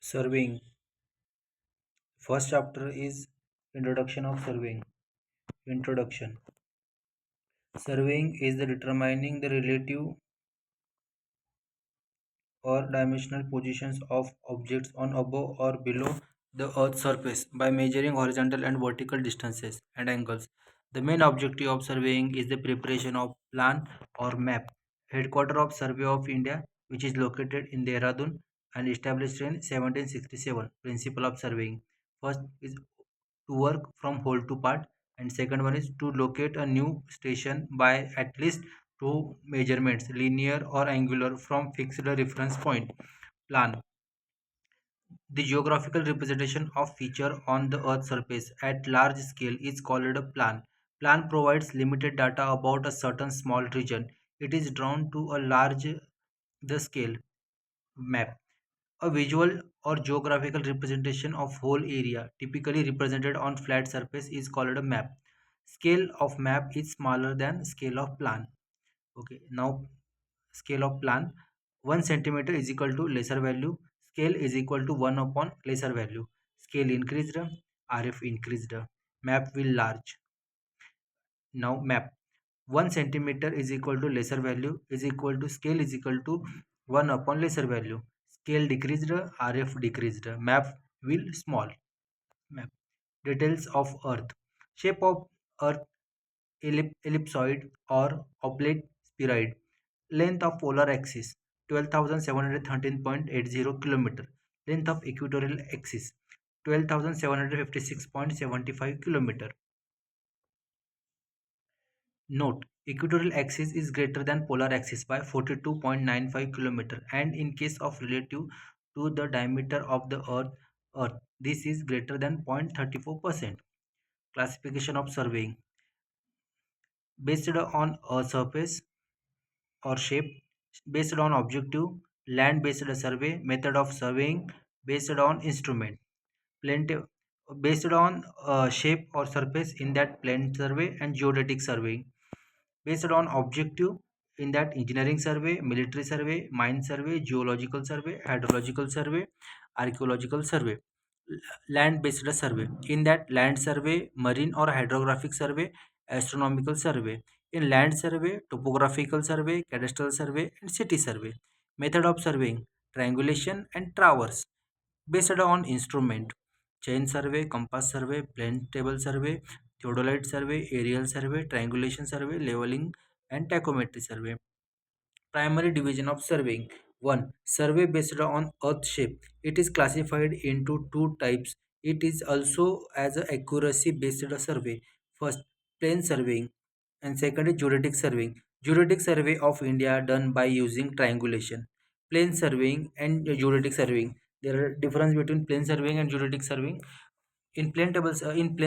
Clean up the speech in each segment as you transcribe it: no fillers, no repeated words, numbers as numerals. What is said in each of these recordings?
Surveying. First chapter is Introduction of Surveying. Introduction. Surveying is the determining the relative or dimensional positions of objects on above or below the earth's surface by measuring horizontal and vertical distances and angles. The main objective of surveying is the preparation of plan or map. Headquarter of Survey of India, which is located in Dehradun and established in 1767. Principle of surveying. First is to work from whole to part, and second one is to locate a new station by at least two measurements, linear or angular, from fixed reference point. Plan. The geographical representation of feature on the earth's surface at large scale is called a plan. Plan provides limited data about a certain small region. It is drawn to a large the scale. Map. A visual or geographical representation of whole area, typically represented on flat surface, is called a map. Scale of map is smaller than scale of plan. Okay, now scale of plan. 1 centimeter is equal to lesser value. Scale is equal to 1 upon lesser value. Scale increased, RF increased. Map will large. Now map. 1 centimeter is equal to lesser value is equal to scale is equal to 1 upon lesser value. Scale decreased, RF decreased. Map will small. Map. Details of Earth. Shape of Earth ellipsoid or oblate spheroid. Length of polar axis 12,713.80 km. Length of equatorial axis 12,756.75 km. Note: equatorial axis is greater than polar axis by 42.95 km, and in case of relative to the diameter of the Earth, this is greater than 0.34%. Classification of surveying. Based on a surface or shape, based on objective, land-based survey, method of surveying, based on instrument, plenty, based on shape or surface, in that plane survey and geodetic surveying, based on objective, in that engineering survey, military survey, mine survey, geological survey, hydrological survey, archaeological survey. Land based survey, in that land survey, marine or hydrographic survey, astronomical survey. In land survey, topographical survey, cadastral survey, and city survey. Method of surveying: triangulation and traverse. Based on instrument: chain survey, compass survey, plane table survey, theodolite survey, aerial survey, triangulation survey, leveling, and tachometry survey. Primary division of surveying. 1. Survey based on earth shape. It is classified into two types. It is also as a accuracy based survey. First, plane surveying, and second is geodetic surveying. Geodetic survey of India done by using triangulation. Plane surveying and geodetic surveying. There are difference between plane surveying and geodetic surveying. In plane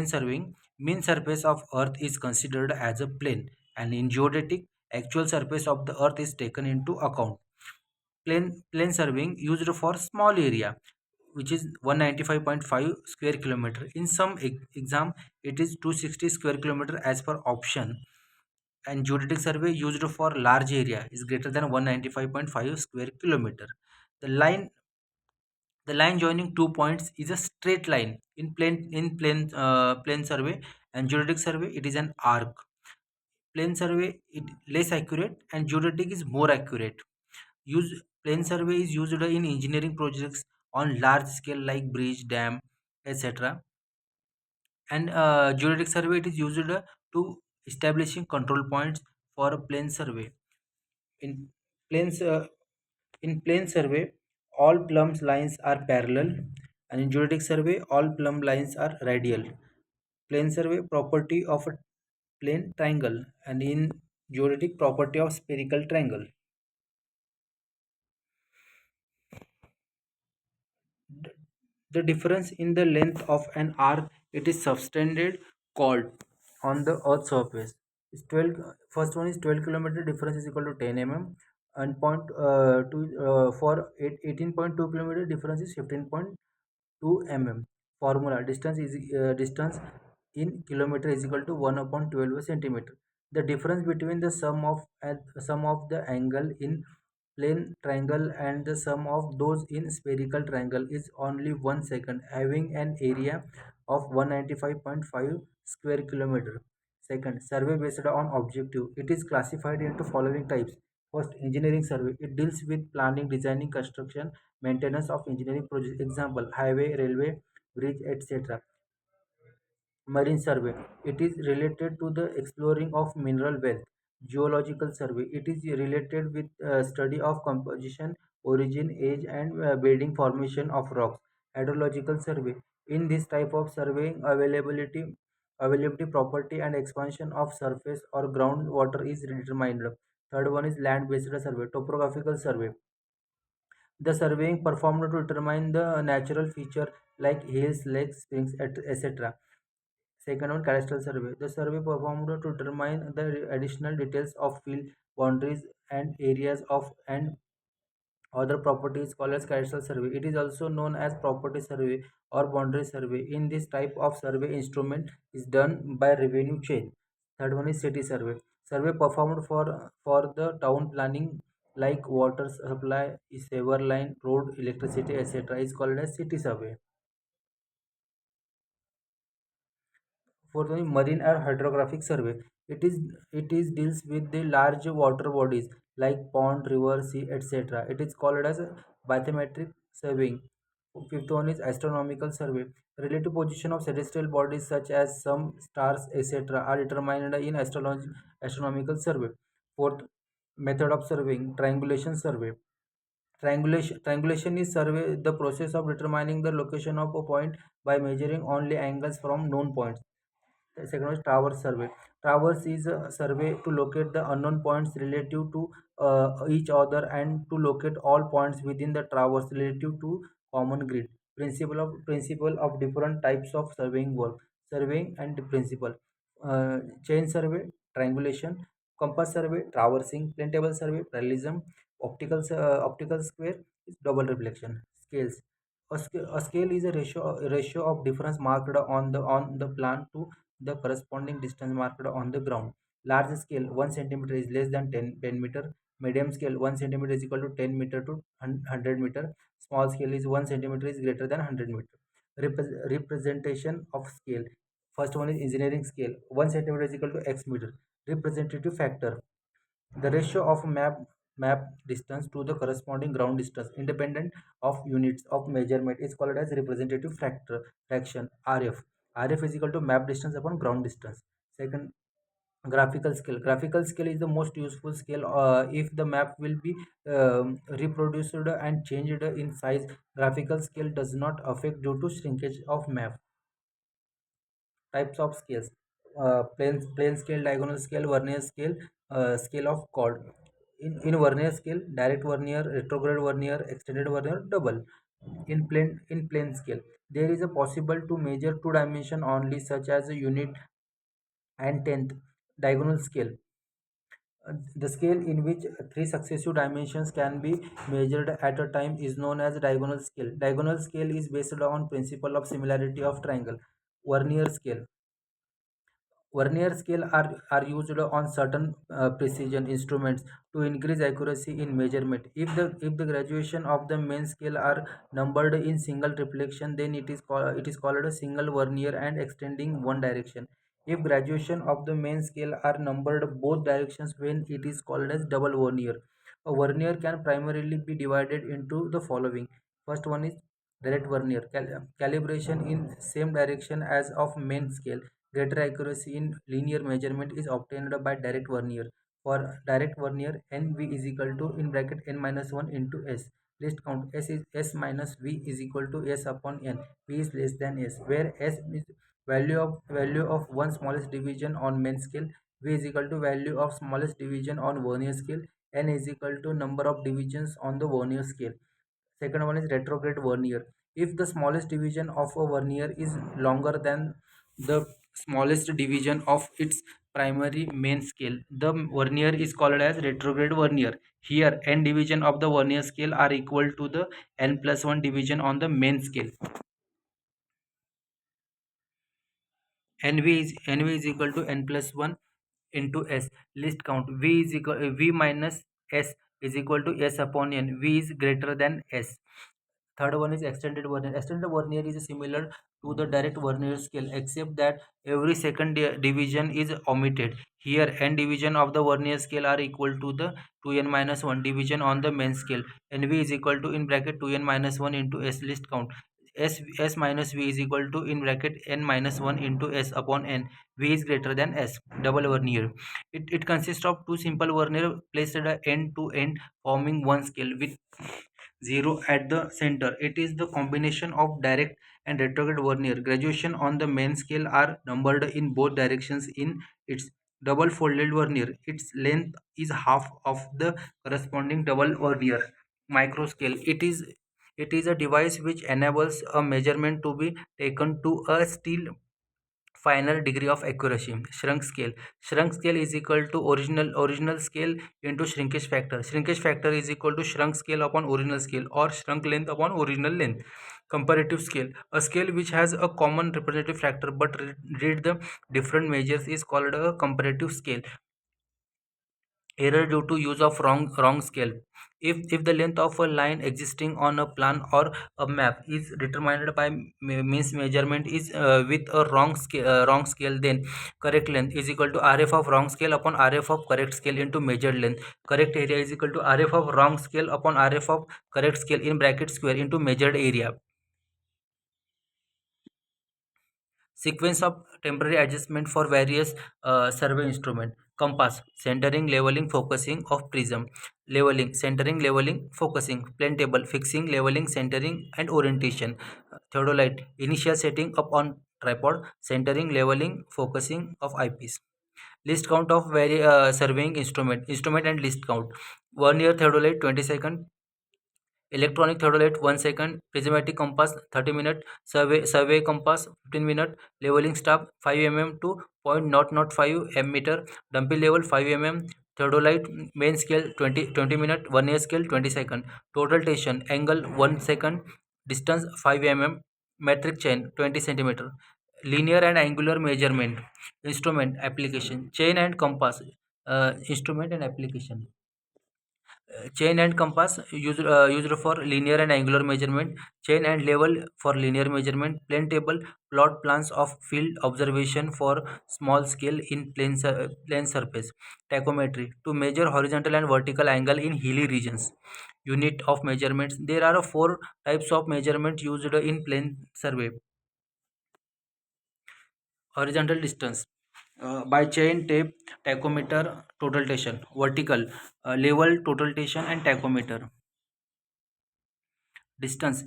surveying, mean surface of earth is considered as a plane, and in geodetic, actual surface of the earth is taken into account. Plane surveying used for small area, which is 195.5 square kilometer. In some exam, it is 260 square kilometer as per option. And geodetic survey used for large area is greater than 195.5 square kilometer. The line the line joining two points is a straight line. In plane survey and geodetic survey, it is an arc. Plane survey it less accurate, and geodetic is more accurate. Use Plane survey is used in engineering projects on large scale like bridge, dam, etc. And geodetic survey, it is used to establishing control points for a plane survey. In planes in plane survey, all plumb lines are parallel, and in geodetic survey, all plumb lines are radial. Plane survey property of a plane triangle, and in geodetic property of spherical triangle. The difference in the length of an arc, it is subtended chord on the earth's surface. Is 12. First one is 12 kilometer, difference is equal to 10 mm, and for 18.2 kilometer, difference is 15.2 mm. Formula: distance in kilometer is equal to 1 upon 12 centimeter. The difference between the sum of the angle in plane triangle and the sum of those in spherical triangle is only 1 second, having an area of 195.5 square kilometer. Second, survey based on objective. It is classified into following types. First, engineering survey. It deals with planning, designing, construction, maintenance of engineering projects. Example, highway, railway, bridge, etc. Marine survey. It is related to the exploring of mineral wealth. Geological survey. It is related with study of composition, origin, age, and bedding formation of rocks. Hydrological survey. In this type of surveying, availability, property, and expansion of surface or groundwater is determined. Third one is land-based survey. Topographical survey. The surveying performed to determine the natural feature like hills, lakes, springs, etc. Second one, cadastral survey. The survey performed to determine the additional details of field boundaries and areas of and other properties called as cadastral survey. It is also known as property survey or boundary survey. In this type of survey, instrument is done by revenue chain. Third one is city survey. Survey performed for the town planning like water supply, sewer line, road, electricity, etc. is called as city survey. For the marine or hydrographic survey, it is deals with the large water bodies like pond, river, sea, etc. It is called as a bathymetric surveying. Fifth one is astronomical survey. Relative position of celestial bodies such as some stars, etc. are determined in astronomical survey. Fourth method of surveying, triangulation survey. Triangulation is survey the process of determining the location of a point by measuring only angles from known points. The second one is traverse survey. Traverse is a survey to locate the unknown points relative to each other and to locate all points within the traverse relative to common grid. Principle of different types of surveying work. Surveying and the principle. Chain survey, triangulation, compass survey, traversing, plane table survey, parallelism, optical square is double reflection. Scales. A scale is a ratio of difference marked on the plan to the corresponding distance marked on the ground. Large scale 1 centimeter is less than 10 meter. Medium scale 1 centimeter is equal to 10 meter to 100 meter. Small scale is 1 centimeter is greater than 100 meter. Representation of scale. First one is engineering scale. 1 centimeter is equal to x meter. Representative factor. The ratio of map distance to the corresponding ground distance independent of units of measurement is called as representative factor fraction RF. RF is equal to map distance upon ground distance. Second, graphical scale. Graphical scale is the most useful scale if the map will be reproduced and changed in size. Graphical scale does not affect due to shrinkage of map. Types of scales. Plane scale, diagonal scale, vernier scale, scale of chord. In vernier scale, direct vernier, retrograde vernier, extended vernier, double. In plane scale, there is a possible to measure two dimension only, such as a unit and tenth. Diagonal scale, the scale in which three successive dimensions can be measured at a time is known as diagonal scale. Diagonal scale is based on principle of similarity of triangle. Vernier scale. Vernier scale are used on certain precision instruments to increase accuracy in measurement. If the graduation of the main scale are numbered in single reflection, then it is called a single vernier and extending one direction. If graduation of the main scale are numbered both directions, when it is called as double vernier. A vernier can primarily be divided into the following. First one is direct vernier. Calibration in same direction as of main scale. Greater accuracy in linear measurement is obtained by direct vernier. For direct vernier, NV is equal to in bracket n minus 1 into S. List count S minus V is equal to S upon N. V is less than S, where S is value of one smallest division on main scale. V is equal to value of smallest division on vernier scale. N is equal to number of divisions on the vernier scale. Second one is retrograde vernier. If the smallest division of a vernier is longer than the smallest division of its primary main scale, the vernier is called as retrograde vernier. Here, n division of the vernier scale are equal to the n plus 1 division on the main scale. NV is equal to n plus 1 into S. List count V minus S is equal to S upon N. V is greater than S. Third one is extended vernier. Extended vernier is similar to the direct vernier scale, except that every second division is omitted. Here, n division of the vernier scale are equal to the 2n minus 1 division on the main scale. Nv is equal to in bracket 2n minus 1 into S list count. S minus V is equal to in bracket n minus 1 into S upon n. V is greater than S. Double vernier. It consists of two simple vernier placed at end to end, forming one scale with 0 at the center. It is the combination of direct and retrograde vernier. Graduation on the main scale are numbered in both directions in its double folded vernier. Its length is half of the corresponding double vernier. Microscale. It is a device which enables a measurement to be taken to a still final degree of accuracy. Shrunk scale is equal to original scale into shrinkage factor. Shrinkage factor is equal to shrunk scale upon original scale, or shrunk length upon original length. Comparative scale, a scale which has a common representative factor but read the different measures, is called a comparative scale. Error due to use of wrong scale. If the length of a line existing on a plan or a map is determined by means measurement is with a wrong scale, then correct length is equal to RF of wrong scale upon RF of correct scale into measured length. Correct area is equal to RF of wrong scale upon RF of correct scale in bracket square into measured area. Sequence of temporary adjustment for various survey instrument. Compass, centering, leveling, focusing of prism. Leveling, centering, leveling, focusing. Plane table, fixing, leveling, centering and orientation. Theodolite, initial setting up on tripod, centering, leveling, focusing of eyepiece. List count of surveying instrument and list count. Vernier theodolite 20 second, electronic theodolite 1 second, prismatic compass 30 minutes, survey compass 15 minutes, leveling staff 5 mm to 0.005 m, dumpy level 5 mm, theodolite main scale 20 minutes, vernier scale 20 second, total tension angle 1 second, distance 5 mm, metric chain 20 centimeter. Linear and angular measurement instrument application. Chain and compass instrument and application. Chain and compass used for linear and angular measurement. Chain and level for linear measurement. Plane table, plot plans of field observation for small scale in plane surface. Tachometry, to measure horizontal and vertical angle in hilly regions. Unit of measurements, there are four types of measurement used in plane survey. Horizontal distance by chain, tape, tachometer, total tension. Vertical, level, total tension and tachometer. Distance,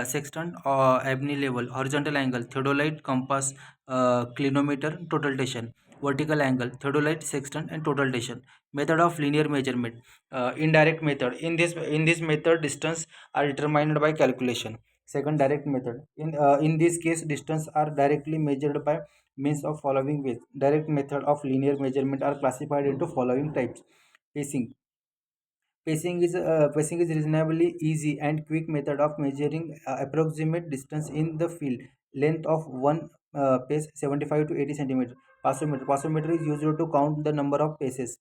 sextant, ebony level. Horizontal angle, theodolite, compass, clinometer, total tension. Vertical angle, theodolite, sextant and total tension. Method of linear measurement. Indirect method. In this method, distance are determined by calculation. Second, direct method. In this case, distance are directly measured by means of following ways. Direct method of linear measurement are classified into following types. Pacing. Pacing is reasonably easy and quick method of measuring approximate distance in the field. Length of one pace 75 to 80 centimeter. Passometer is used to count the number of paces.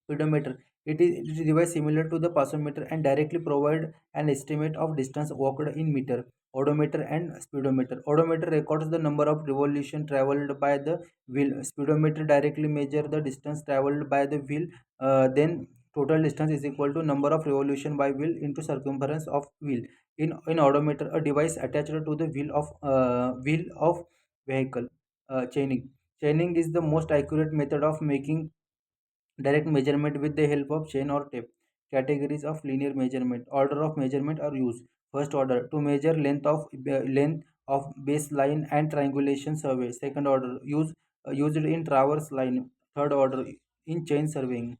Speedometer. It is a device similar to the passometer and directly provide an estimate of distance walked in meter. Odometer and speedometer. Odometer records the number of revolution traveled by the wheel. Speedometer directly measure the distance traveled by the wheel. Then total distance is equal to number of revolution by wheel into circumference of wheel. In odometer, a device attached to the wheel of vehicle. Chaining is the most accurate method of making direct measurement with the help of chain or tape. Categories of linear measurement. Order of measurement are used. First order, to measure length of baseline and triangulation survey. Second order, used in traverse line. Third order, in chain surveying.